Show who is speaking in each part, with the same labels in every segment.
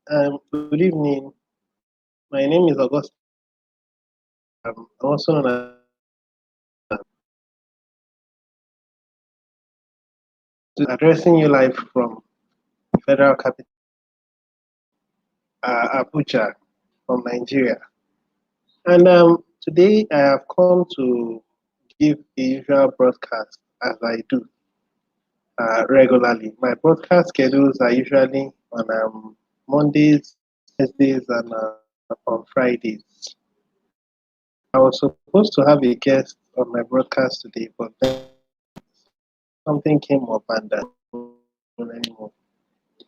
Speaker 1: Good evening. My name is August. I'm also known as addressing you live from Federal Capital, Abuja, from Nigeria. And today I have come to give a usual broadcast as I do regularly. My broadcast schedules are usually on Mondays, Wednesdays, and on Fridays. I was supposed to have a guest on my broadcast today, but then something came up and anymore.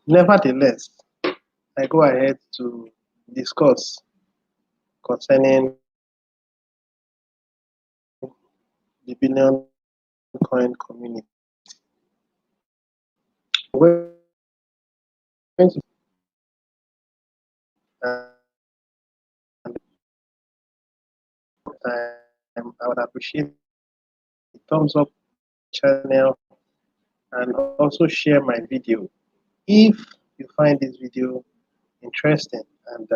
Speaker 1: Nevertheless, I go ahead to discuss concerning the Billion Coin community. We're going to I would appreciate a thumbs up channel and also share my video if you find this video interesting and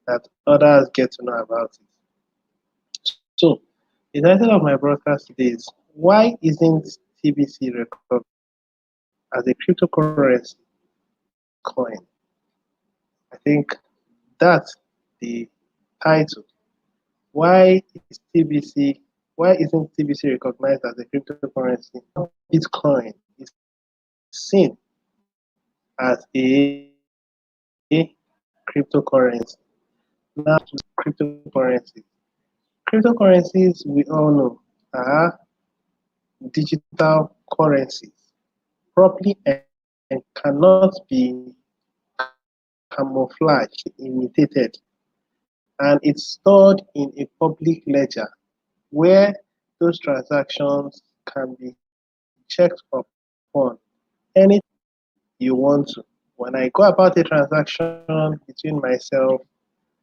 Speaker 1: that others get to know about it. So, the title of my broadcast today is Why Isn't TBC Recognized as a Cryptocurrency Coin? I think that's the title. Why is TBC? Why isn't TBC recognized as a cryptocurrency? Bitcoin is seen as a cryptocurrency. Now, cryptocurrencies. Cryptocurrencies, we all know, are digital currencies, properly and cannot be camouflaged, imitated, and it's stored in a public ledger where those transactions can be checked upon anytime you want to. When I go about a transaction between myself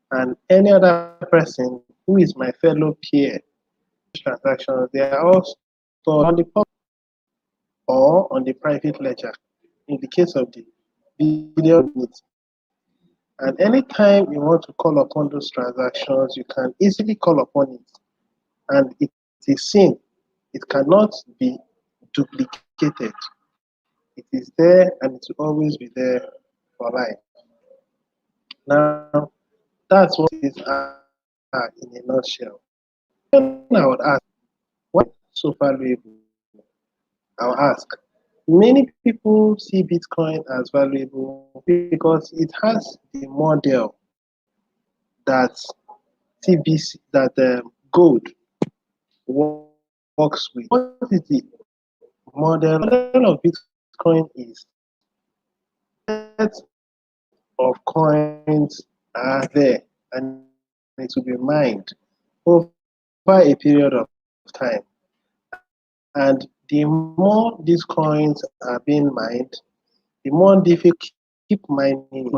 Speaker 1: and any other person who is my fellow peer, transactions, they are all stored on the public or on the private ledger in the case of the video unit. And anytime you want to call upon those transactions, you can easily call upon it. And it is seen, it cannot be duplicated. It is there and it will always be there for life. Now, that's what these are in a nutshell. Then I would ask, why so valuable? I'll ask. Many people see Bitcoin as valuable because it has the model that TBC, that gold works with. What is the model? The model of Bitcoin is sets of coins are there and it will be mined over a period of time. And the more these coins are being mined, the more difficult keep mining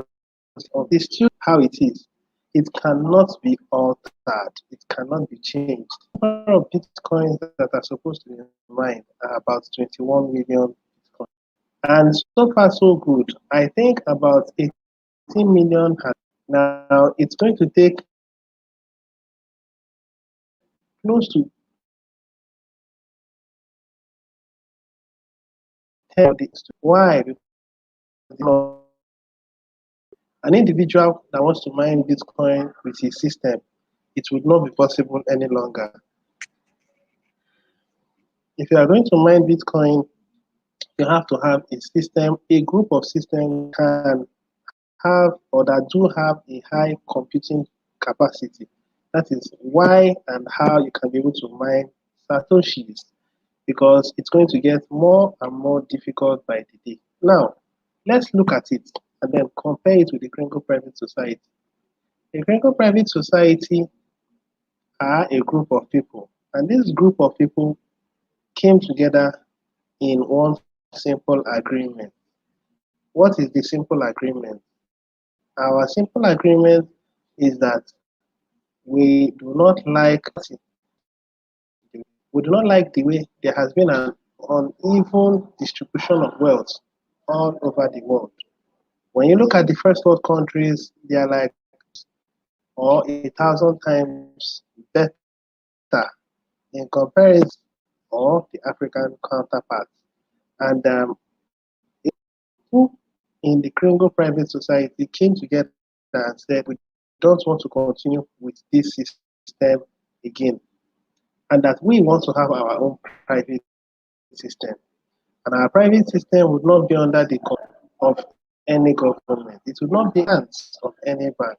Speaker 1: of this still how it is. It cannot be altered, it cannot be changed. The number of bitcoins that are supposed to be mined are about 21 million bitcoins. And so far so good. I think about 18 million has now it's going to take close to 10 days. Why? Because an individual that wants to mine Bitcoin with his system, it would not be possible any longer. If you are going to mine Bitcoin, you have to have a system, a group of systems can have or that do have a high computing capacity. That is why and how you can be able to mine Satoshis because it's going to get more and more difficult by the day. Now, let's look at it and then compare it with the Gringo Private Society. The Gringo Private Society are a group of people, and this group of people came together in one simple agreement. What is the simple agreement? Our simple agreement is that we do not like the way there has been an uneven distribution of wealth all over the world. When you look at the first world countries, they are like or 1,000 times better in comparison or the African counterparts. And people in the Congo private society came together and said, we don't want to continue with this system again, and that we want to have our own private system. And our private system would not be under the control of any government. It would not be in the hands of any bank.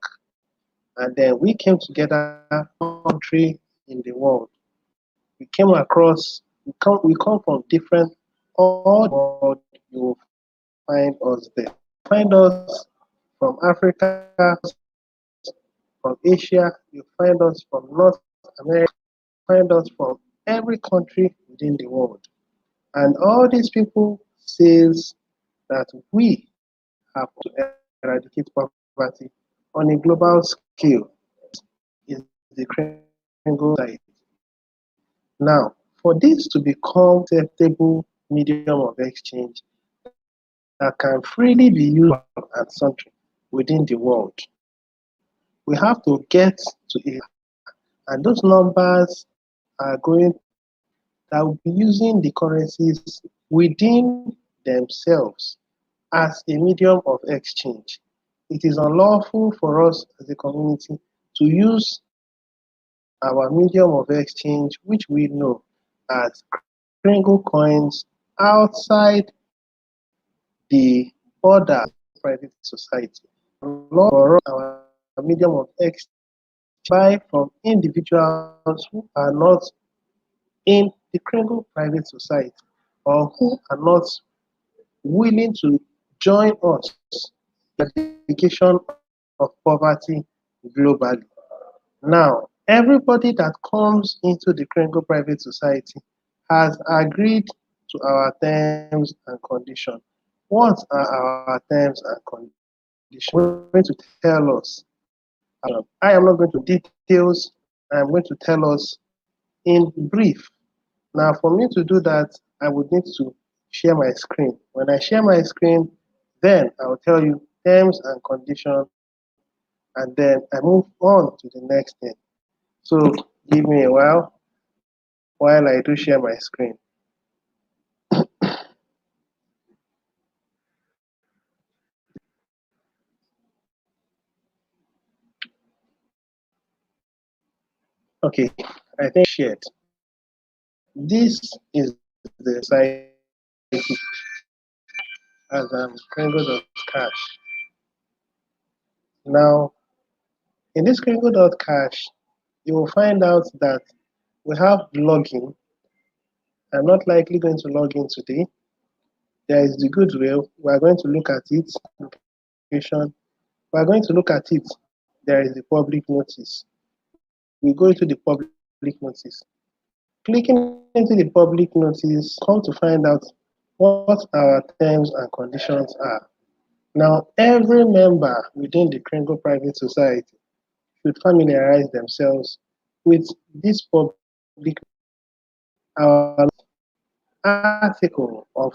Speaker 1: And then we came together, country in the world. We came across, we come from different, all the world, you will find us there. Find us from Africa, from Asia, you find us from North America, find us from every country within the world. And all these people says that we have to eradicate poverty on a global scale. Is the Kringle society. Now, for this to become acceptable medium of exchange that can freely be used and sundry within the world, we have to get to a, and those numbers are going that will be using the currencies within themselves as a medium of exchange. It is unlawful for us as a community to use our medium of exchange, which we know as Kringle coins, outside the borders of the private society. It is unlawful for us our medium of exchange buy from individuals who are not in the Kringle private society or who are not willing to join us in the eradication of poverty globally. Now, everybody that comes into the Kringle private society has agreed to our terms and conditions. What are our terms and conditions? Going to tell us our terms and conditions. I am not going to details. I am going to tell us in brief. Now, for me to do that, I would need to share my screen. When I share my screen, then I'll tell you terms and conditions, and then I move on to the next thing. So give me a while I do share my screen. Okay, I think shared. This is the society as Kringle.cash. Now, in this Kringle.cash, you will find out that we have login. I'm not likely going to log in today. There is the goodwill. We are going to look at it. Location. We are going to look at it. There is the public notice. We go into the public notice. Clicking into the public notice, come to find out what our terms and conditions are. Now, every member within the Kringle Private Society should familiarize themselves with this public our article of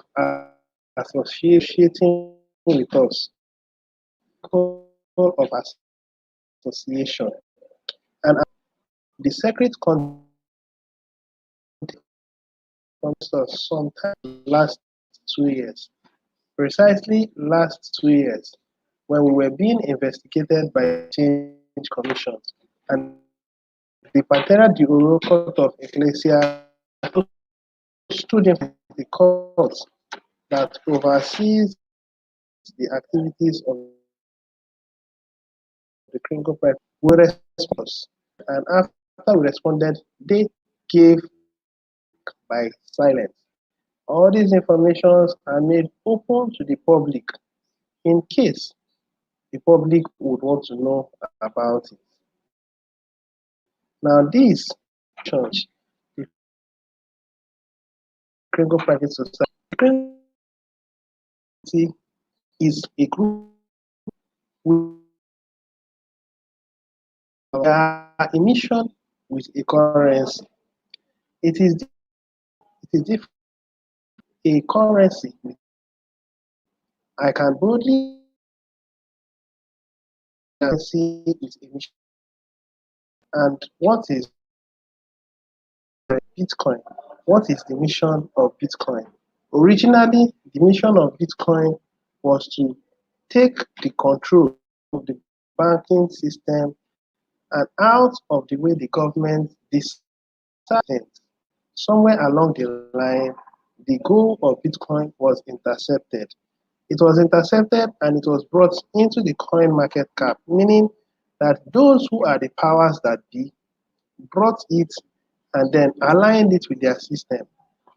Speaker 1: associating with us, article of association, and the secret content promised us sometime last 2 years, precisely last 2 years, when we were being investigated by the Change Commission and the Pantera de Oro Court of Ecclesia stood in the court that oversees the activities of the Kringle Private Society. We responded, and after we responded, they gave by silence. All these informations are made open to the public in case the public would want to know about it. Now, these are the conditions the Kringle Private Society. The Kringle Private Society is a group with our emission with a currency. It is different. A currency. I can boldly see is emission. And what is Bitcoin? What is the mission of Bitcoin? Originally, the mission of Bitcoin was to take the control of the banking system and out of the way the government decided. Somewhere along the line, the goal of Bitcoin was intercepted. It was intercepted and it was brought into the coin market cap, meaning that those who are the powers that be brought it and then aligned it with their system.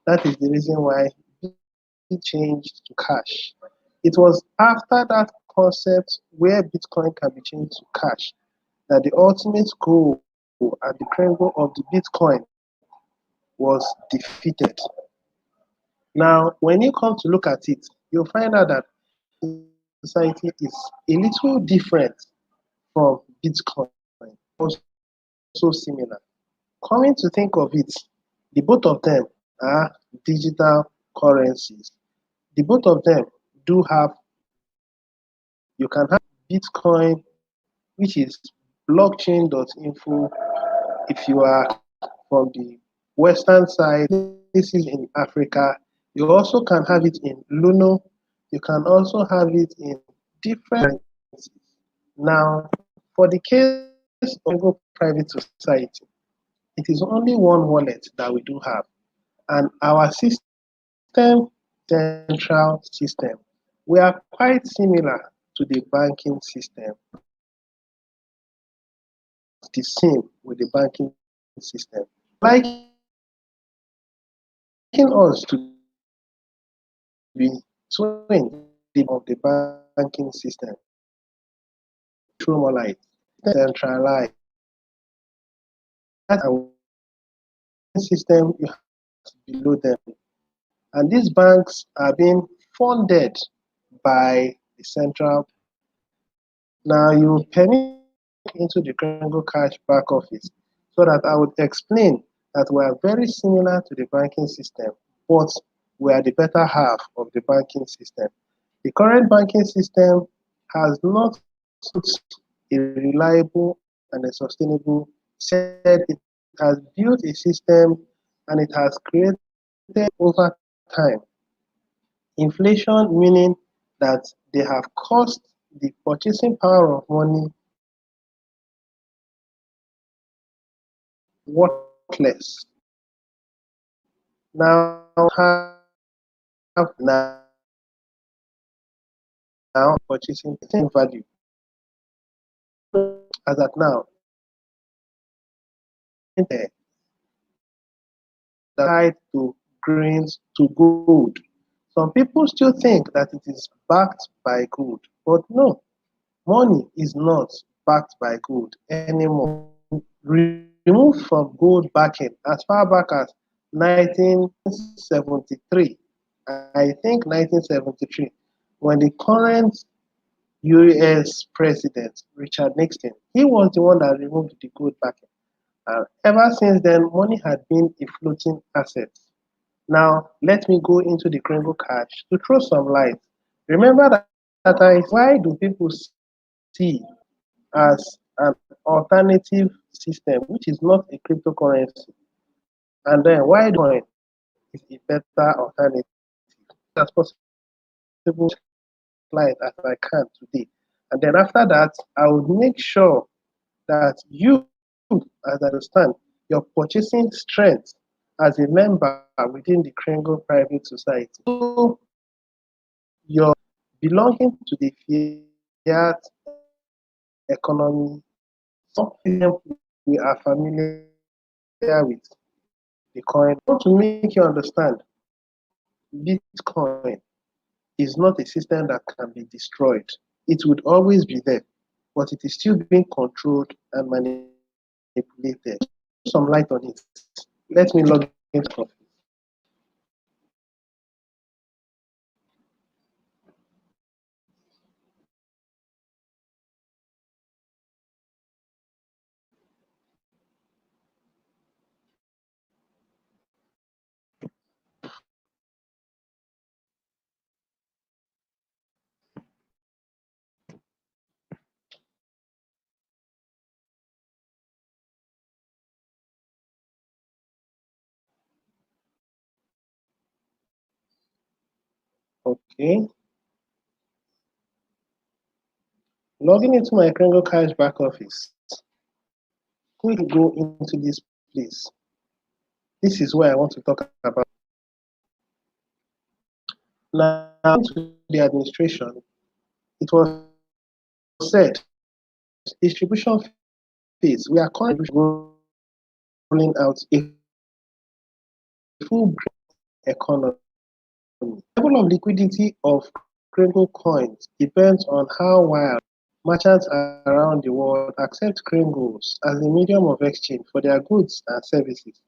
Speaker 1: That is the reason why it changed to cash. It was after that concept where Bitcoin can be changed to cash that the ultimate goal and the kernel of the Bitcoin was defeated. Now, when you come to look at it, you'll find out that society is a little different from Bitcoin, also similar. Coming to think of it, the both of them are digital currencies. The both of them do have, you can have Bitcoin, which is blockchain.info if you are from the western side, this is in Africa. You also can have it in Luno. You can also have it in different currencies. Now, for the case of single private society, it is only one wallet that we do have. And our system, central system, we are quite similar to the banking system, the same with the banking system. Liking us to be twin of the banking system through more light, centralized. That system you have below them. And these banks are being funded by the central. Now you permit into the Congo Cash back office so that I would explain that we are very similar to the banking system, but we are the better half of the banking system. The current banking system has not put a reliable and a sustainable said it has built a system and it has created over time inflation, meaning that they have caused the purchasing power of money worthless. Now have now purchasing value as at now tied to grains to gold. Some people still think that it is backed by gold, but no, money is not backed by gold anymore. Removed from gold backing as far back as 1973, I think 1973, when the current US president, Richard Nixon, he was the one that removed the gold backing. And ever since then, money had been a floating asset. Now, let me go into the Kringle cash to throw some light. Remember that why do people see as an alternative system, which is not a cryptocurrency? And then why Bitcoin is a better alternative as possible light as I can today. And then after that, I would make sure that you, as I understand, your purchasing strength as a member within the Kringle Private Society. So you're belonging to the fiat economy, something we are familiar with the coin. I want to make you understand Bitcoin is not a system that can be destroyed. It would always be there, but it is still being controlled and manipulated. Some light on it. Let me log into Okay. Logging into my Kringle Cash back office. Quickly go into this place. This is where I want to talk about. Now, to the administration, it was said distribution phase. We are currently rolling out a full economy. The level of liquidity of Kringle coins depends on how well merchants around the world accept Kringles as a medium of exchange for their goods and services.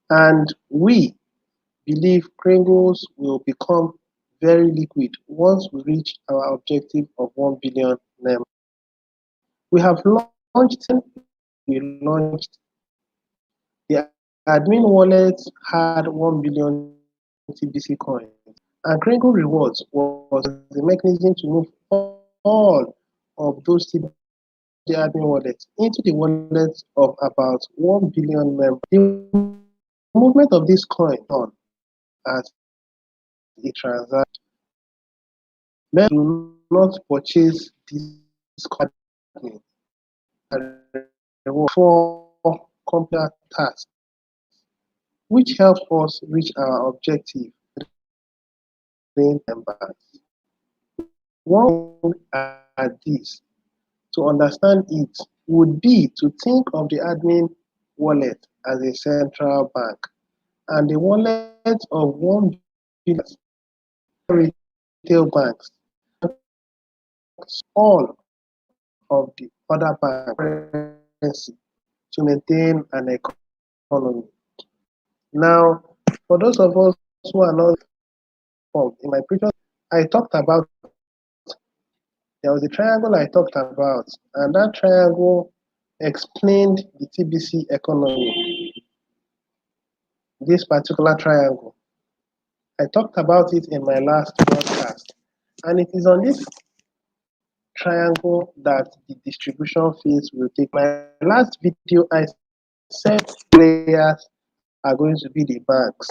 Speaker 1: And we believe Kringles will become very liquid once we reach our objective of 1 billion members. We have launched, we launched the admin wallet had 1 billion TBC coins, and Kringle Rewards was the mechanism to move all of those TBC admin wallets into the wallets of about 1 billion members. The movement of this coin on as a transaction. Members do not purchase this coin and reward for complex tasks, which helps us reach our objective members. One way at this to understand it would be to think of the admin wallet as a central bank and the wallet of 1 billion retail banks, all of the other banks to maintain an economy. Now, for those of us who are not informed, in my previous, I talked about there was a triangle I talked about, and that triangle explained the TBC economy. This particular triangle, I talked about it in my last broadcast, and it is on this triangle that the distribution phase will take. My last video, I said players are going to be the banks,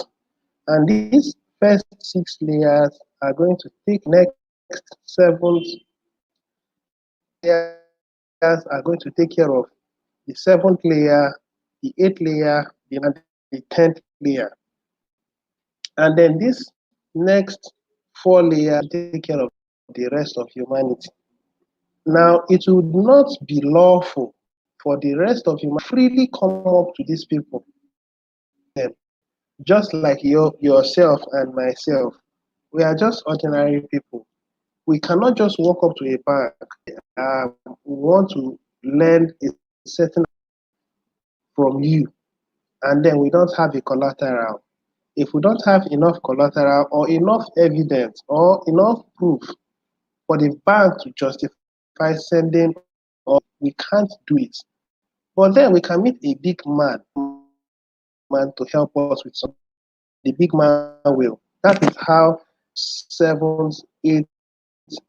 Speaker 1: and these first 6 layers are going to take next 7 layers are going to take care of the 7th layer, the 8th layer, and the 10th layer. And then this next 4 layers take care of the rest of humanity. Now, it would not be lawful for the rest of humanity to freely come up to these people, just like yourself and myself. We are just ordinary people. We cannot just walk up to a bank. We want to lend a certain from you, and then we don't have a collateral. If we don't have enough collateral or enough evidence or enough proof for the bank to justify sending, or we can't do it. But then we can meet a big man to help us with something. The big man will. That is how 7th, 8th,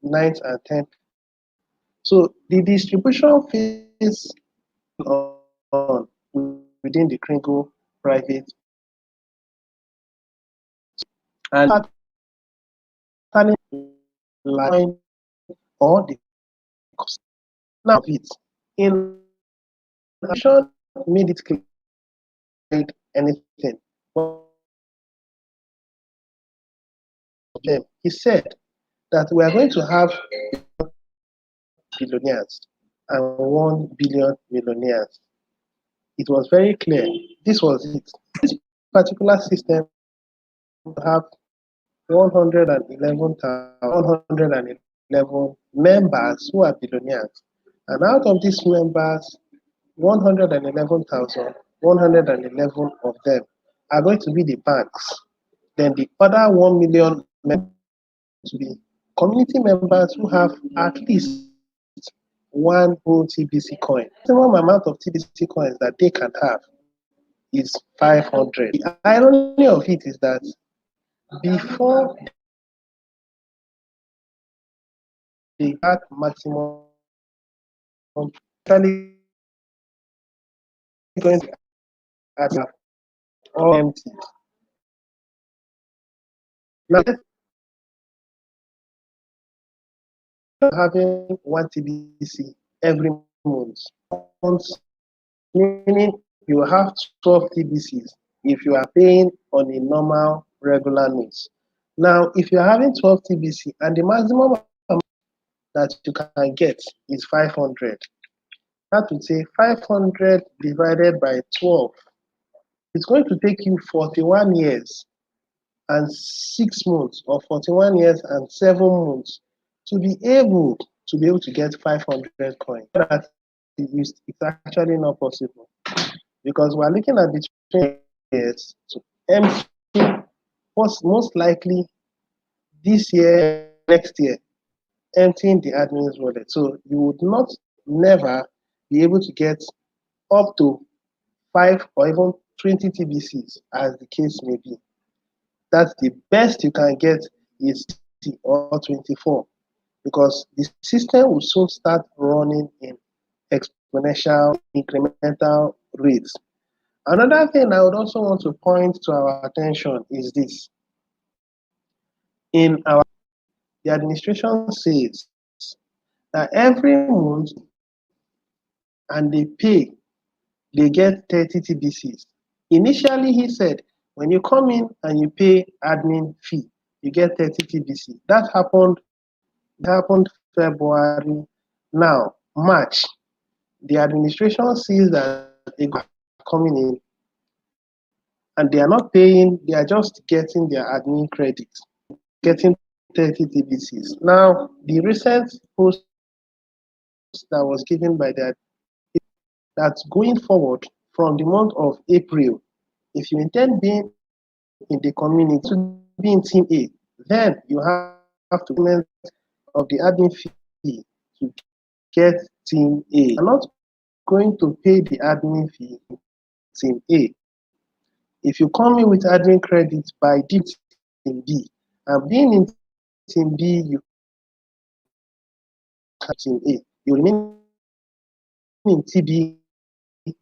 Speaker 1: 9th, and 10th. So the distribution phase on within the Kringle private and line or the cost. Now it in addition made it clear anything. He said that we are going to have billionaires and 1 billion millionaires. It was very clear. This was it. This particular system have 111 members who are billionaires. And out of these members, 111,111 of them are going to be the banks. Then the other 1 million members to be community members who have at least one whole TBC coin. The maximum amount of TBC coins that they can have is 500. The irony of it is that before that maximum, actually going to add up all empty. Now having 1 TBC every month, meaning you have 12 TBCs if you are paying on a normal regular note. Now, if you are having 12 TBC and the maximum amount that you can get is 500, that would say 500 divided by 12. It's going to take you 41 years and 6 months or 41 years and 7 months to be able to get 500 coins. That is used, it's actually not possible because we're looking at between years to empty most likely this year, next year, emptying the admin's wallet. So you would not never be able to get up to 5 or even 20 TBCs as the case may be. That's the best you can get is 20 or 24 because the system will soon start running in exponential incremental rates. Another thing I would also want to point to our attention is this. In our the administration says that every month and they get 30 TBCs. Initially, he said, when you come in and you pay admin fee, you get 30 TBC. That happened February. Now, March, the administration sees that they are coming in and they are not paying, they are just getting their admin credit, getting 30 TBCs. Now, the recent post that was given by that going forward from the month of April, if you intend being in the community to be in team A, then you have to payment of the admin fee to get team A. You're not going to pay the admin fee in team A. If you come in with admin credit by team B, and being in team B, you have team A. You remain in TB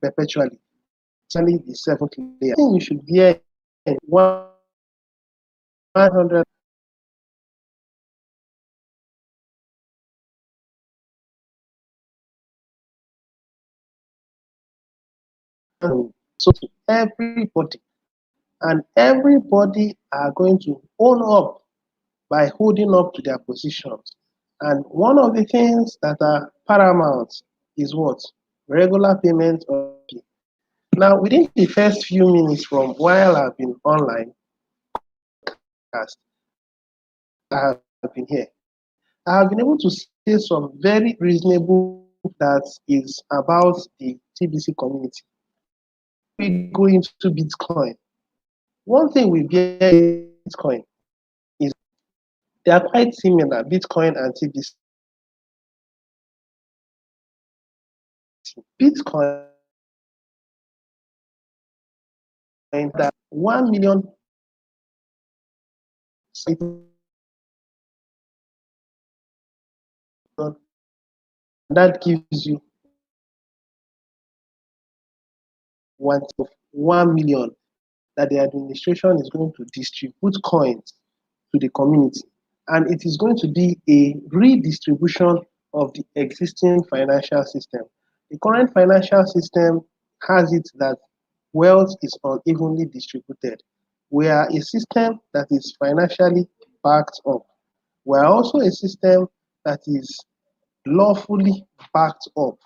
Speaker 1: perpetually, especially the seventh layer. I think you should bear 100 so to everybody, and everybody are going to own up by holding up to their positions. And one of the things that are paramount is what? Regular payment of fee. Now, within the first few minutes from while I've been online, I have been here, I have been able to say some very reasonable that is about the TBC community. We go into Bitcoin. One thing we bear Bitcoin is they are quite similar, Bitcoin and TBC. Bitcoin that 1 million that gives you 1 million that the administration is going to distribute coins to the community. And it is going to be a redistribution of the existing financial system. The current financial system has it that wealth is unevenly distributed. We are a system that is financially backed up. We are also a system that is lawfully backed up,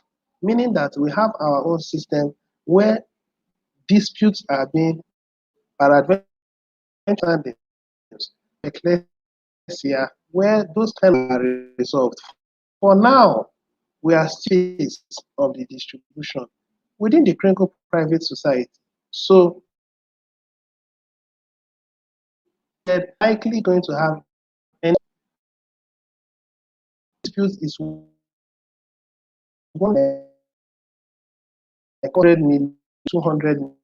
Speaker 1: meaning that we have our own system where disputes are being peradventure ecclesia, where those kind of are resolved. For now, we are still of the distribution within the Crinkle private society. So they're likely going to have any dispute is 100 million, 200 million.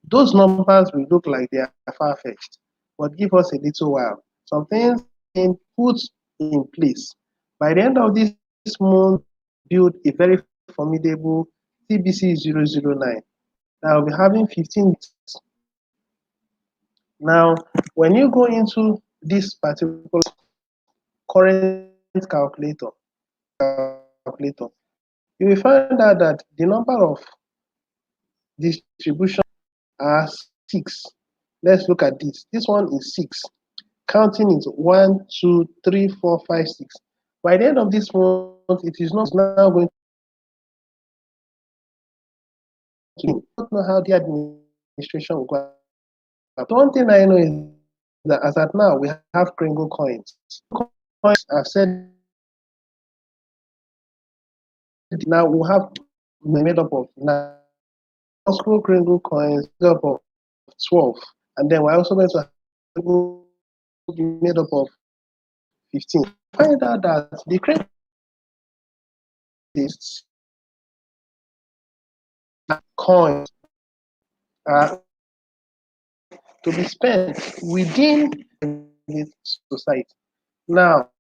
Speaker 1: Those numbers will look like they are far-fetched, but give us a little while. Some things being put in place. By the end of this month, build a very formidable TBC 009 that will be having 15. Now, when you go into this particular currency calculator, calculator, you will find out that the number of distribution are 6. Let's look at this. This one is 6. Counting is 1, 2, 3, 4, 5, 6. By the end of this month, it is not now going to. I don't know how the administration will go. The one thing I know is that as at now, we have Kringle coins. Coins are said now we have made up of 9 Kringle coins, made up of 12, and then we're also going to have made up of 15. Find out that the Kringle coins are to be spent within the society. Now,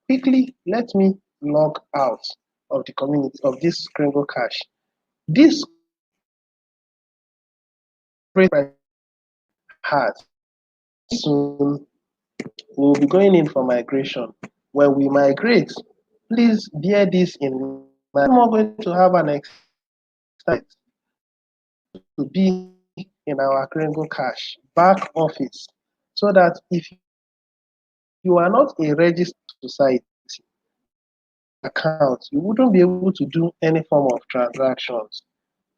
Speaker 1: quickly, let me log out of the community of this Kringle Cash. This has soon we'll be going in for migration. When we migrate, please bear this in mind. I'm going to have an extent to be in our Kringle Cash back office so that if you are not a registered society account, you wouldn't be able to do any form of transactions.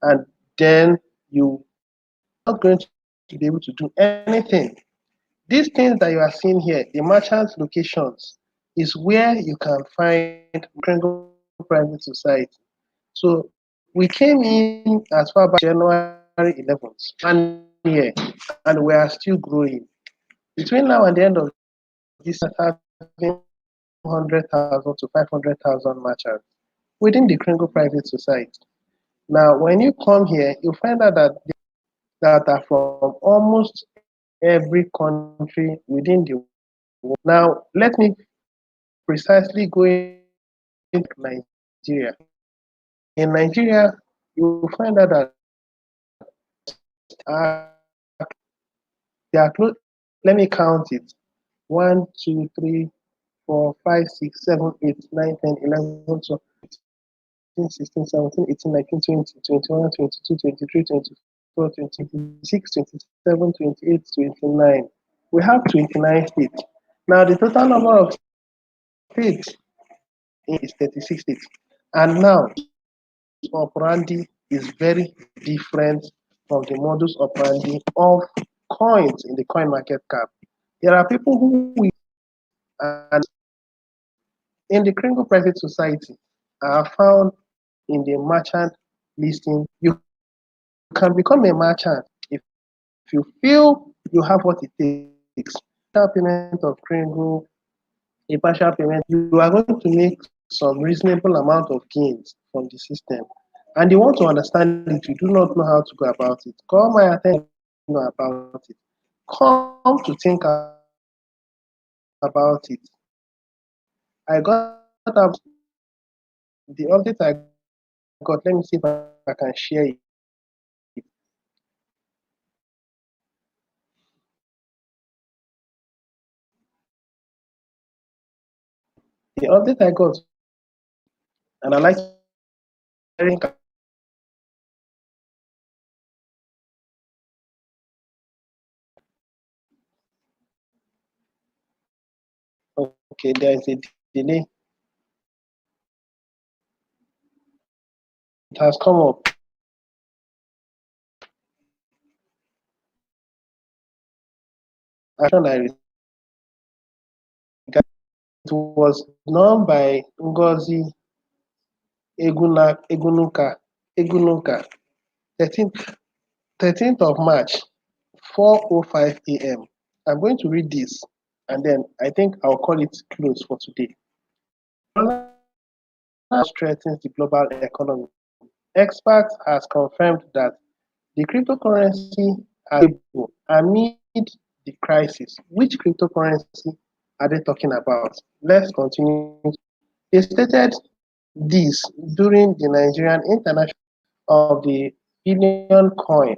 Speaker 1: And then you're not going to be able to do anything. These things that you are seeing here, the merchant locations, is where you can find Kringle Private Society. So we came in as far back January 11th, 1 year, and we are still growing. Between now and the end of this year, having 100,000 to 500,000 merchants within the Kringle Private Society. Now, when you come here, you find out that are from almost every country within the world. Now, let me precisely go into Nigeria. In Nigeria, you will find out that they are close. Let me count it: 1, 2, 3, 4, 5, 6, 7, 8, 9, 10, 11, 12, 16, 17, 18, 19, 20, 21, 22, 23, 24, 26, 27, 28, 29. We have 29 states. Now, the total number of states is 36 states. And now, operandi is very different from the modus operandi of coins in the coin market cap. There are people who will, and in the Kringle Private Society are found in the merchant listing. You can become a merchant if you feel you have what it takes. Partial payment of Kringle, a partial payment, you are going to make some reasonable amount of gains from the system. And you want to understand it, you do not know how to go about it. Call my attention about it. Come to think about it. I got up the update I got. Let me see if I can share it. The update I got, and I like sharing. Okay, there is a delay. It has come up. Action I received. It was done by Ngozi Egunuka, 13th of March, 4:05 a.m. I'm going to read this, and then I think I'll call it close for today. Strengthens the global economy. Experts has confirmed that the cryptocurrency are stable amid the crisis. Which cryptocurrency are they talking about? Let's continue. They stated this during the Nigerian International of the Billion Coin.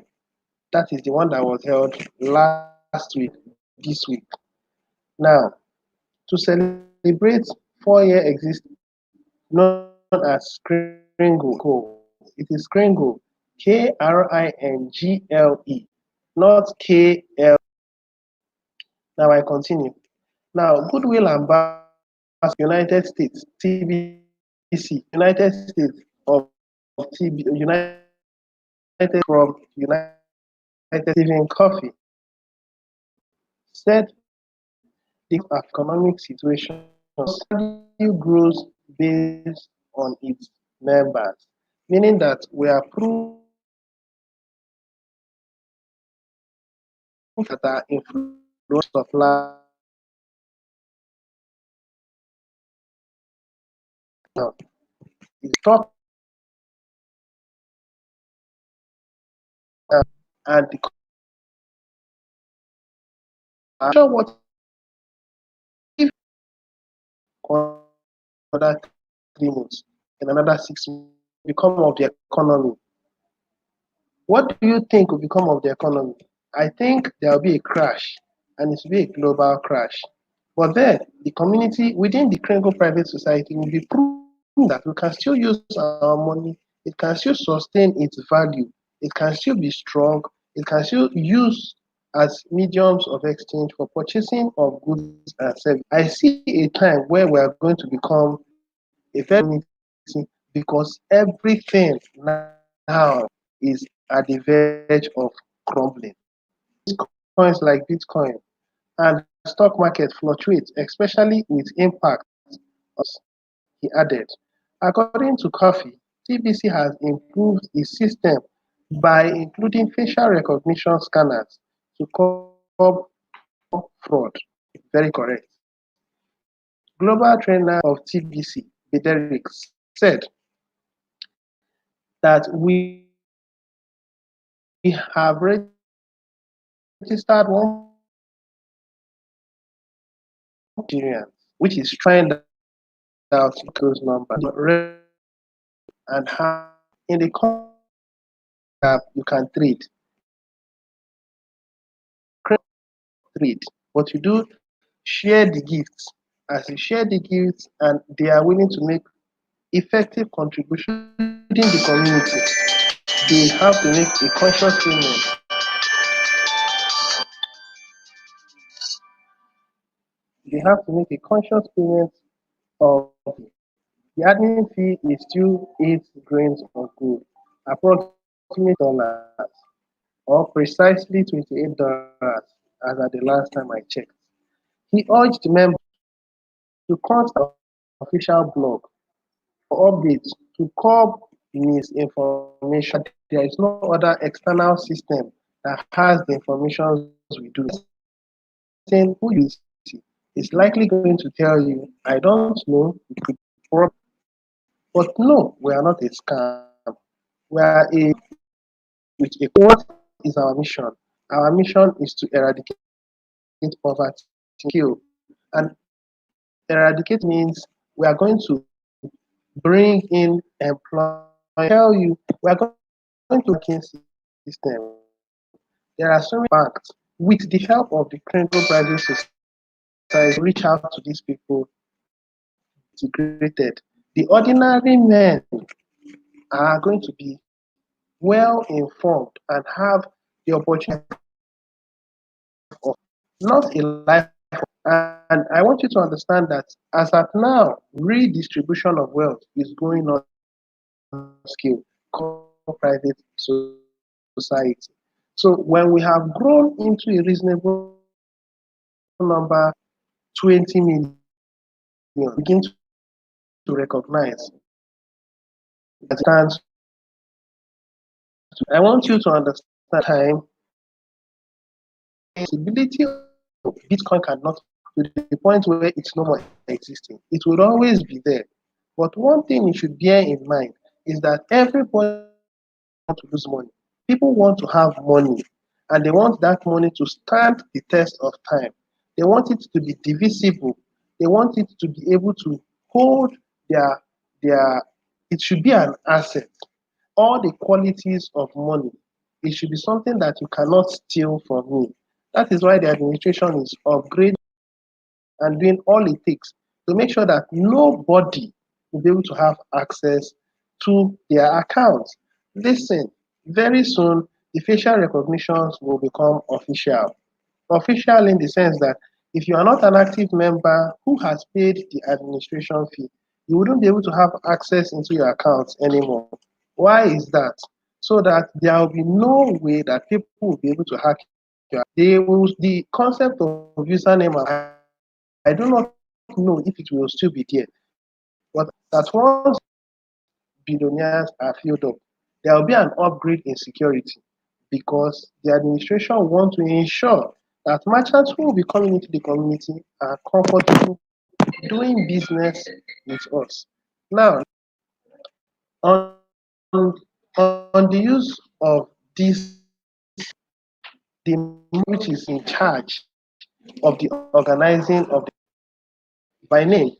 Speaker 1: That is the one that was held last week, this week. Now, to celebrate 4-year existence known as Kringle. It is Kringle, Kringle, not KL. Now I continue. Now, Goodwill Ambassador United States, TBC, United States of United from United Stephen Coffey said the economic situation value grows based on its members, meaning that we are proof that are influence of life now. It's talk and the sure what if another 3 months in another 6 months become of the economy. What do you think will become of the economy? I think there will be a crash, and it will be a global crash. But then, the community within the Kringle Private Society will be proven that we can still use our money, it can still sustain its value, it can still be strong, it can still use as mediums of exchange for purchasing of goods and services. I see a time where we are going to become a very community because everything now is at the verge of crumbling. Coins like Bitcoin and stock market fluctuates, especially with impact. He added, according to Coffee, TBC has improved its system by including facial recognition scanners to curb fraud. Very correct. Global trainer of TBC, Bederick, said that we have registered 1 Nigerians, which is trying out those numbers and how in the app you can trade, but you do share the gifts. As you share the gifts, and they are willing to make effective contribution in the community, they have to make a conscious payment. They have to make a conscious payment of the admin fee is still 8 grains of gold, approximately dollars, or precisely $28 as at the last time I checked. He urged members to contact official blog for updates to curb misinformation. There is no other external system that has the information we do. Saying who you see is likely going to tell you, I don't know, it could be fraud. But no, we are not a scam. We are a with a what is our mission? Our mission is to eradicate poverty, kill, and eradicate means we are going to bring in employment. Tell you, we are going to working system. There are so many banks with the help of the Cringle Private Society reach out to these people integrated. The ordinary men are going to be well informed and have the opportunity of not a life. And I want you to understand that as at now, redistribution of wealth is going on scale private society. So when we have grown into a reasonable number, 20 million, begin to recognize that stands. I want you to understand time possibility of Bitcoin cannot to the point where it's no more existing. It will always be there. But one thing you should bear in mind is that everybody wants to lose money. People want to have money and they want that money to stand the test of time. They want it to be divisible. They want it to be able to hold their it should be an asset. All the qualities of money, it should be something that you cannot steal from me. That is why the administration is upgrading and doing all it takes to make sure that nobody will be able to have access to their accounts. Listen, very soon the facial recognitions will become official. Official in the sense that if you are not an active member who has paid the administration fee, you wouldn't be able to have access into your accounts anymore. Why is that? So that there will be no way that people will be able to hack your. They will, the concept of username and I do not know if it will still be there, but that once billionaires are filled up, there will be an upgrade in security because the administration want to ensure that merchants who will be coming into the community are comfortable doing business with us. Now, on, on the use of this, the which is in charge of the organizing of the by name,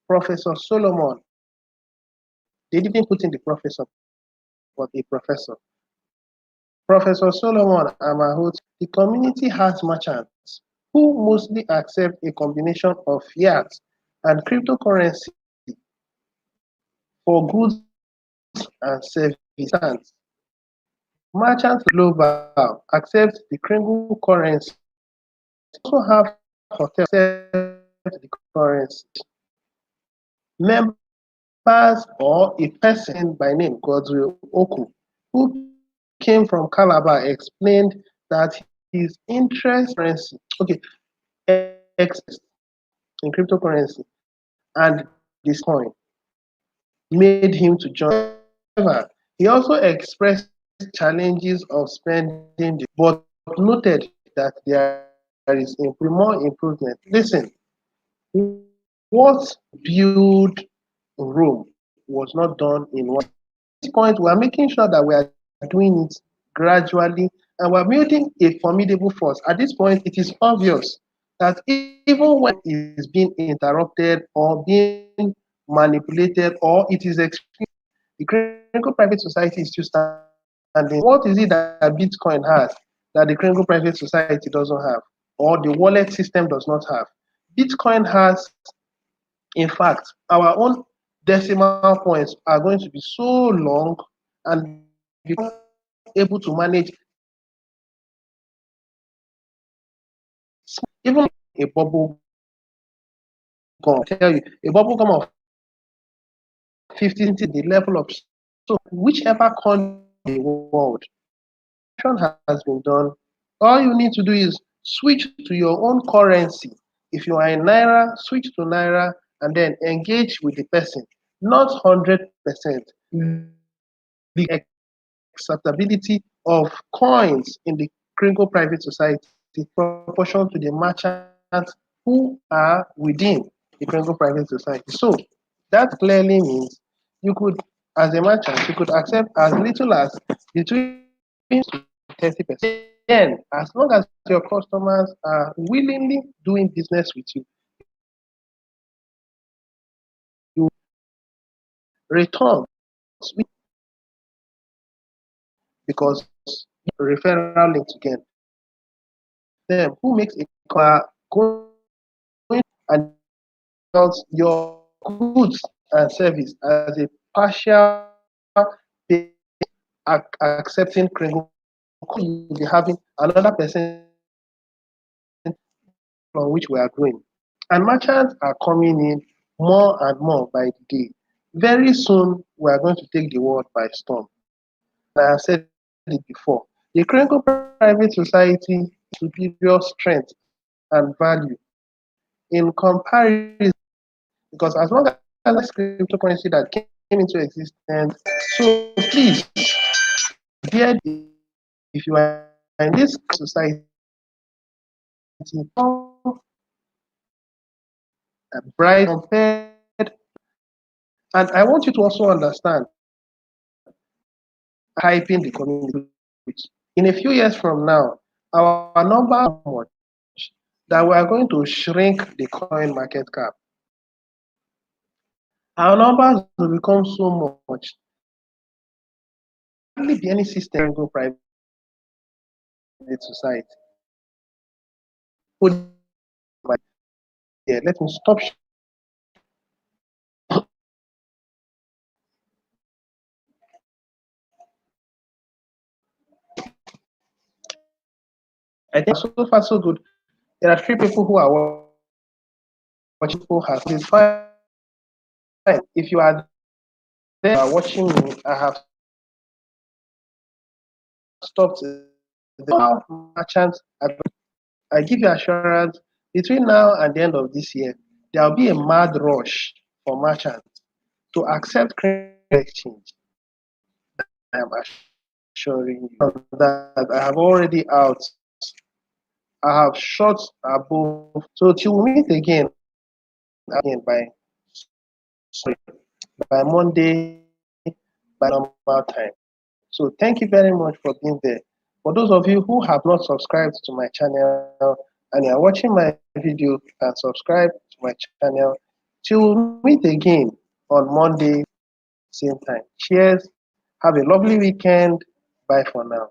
Speaker 1: Professor Solomon. They didn't put in the professor, but a professor. Professor Solomon Amahut, the community has merchants who mostly accept a combination of fiat and cryptocurrency for goods and services. Merchants global accept the Kringle currency. Also have hotels accept the currency. Members or a person by name Godwill Oku, who came from Calabar, explained that his interest currency, okay, excess in cryptocurrency and this coin made him to join. However, he also expressed challenges of spending, but noted that there is more improvement. Listen, what built Rome was not done in one. At this point, we are making sure that we are doing it gradually and we're building a formidable force. At this point, it is obvious that even when it is being interrupted or being manipulated or it is extreme, the Kringle Private Society is still standing. What is it that Bitcoin has that the Kringle Private Society doesn't have or the wallet system does not have? Bitcoin has, in fact, our own decimal points are going to be so long and become able to manage even a bubble gum. I tell you, a bubble gum of 15 to the level of so whichever country in the world has been done, all you need to do is switch to your own currency. If you are in Naira, switch to Naira and then engage with the person. Not 100%. The acceptability of coins in the Kringle Private Society in proportion to the merchants who are within the Kringle Private Society. So that clearly means you could, as a merchant, you could accept as little as between 30%. Then, as long as your customers are willingly doing business with you return because referral links again. Them who makes a car going and your goods and service as a partial pay, accepting Kringle, you'll be having another percent on which we are growing. And merchants are coming in more and more by the day. Very soon, we are going to take the world by storm. I have said it before. The Kringle Private Society superior strength and value in comparison, because as long as cryptocurrency that came into existence, so please, dear, if you are in this society, bright compared, and I want you to also understand, hyping the community. In a few years from now, our number much that we are going to shrink the coin market cap. Our numbers will become so much. Hardly be any system go private society. Put yeah, let me stop I think so far so good. There are 3 people who are watching who have it's fine. If you are there watching me, I have stopped the merchants. I give you assurance between now and the end of this year, there will be a mad rush for merchants to accept crypto exchange. I am assuring you that I have already out. I have shot above. So till we meet again by Monday by normal time. So thank you very much for being there. For those of you who have not subscribed to my channel and you are watching my video, you can subscribe to my channel. Till we meet again on Monday, same time. Cheers. Have a lovely weekend. Bye for now.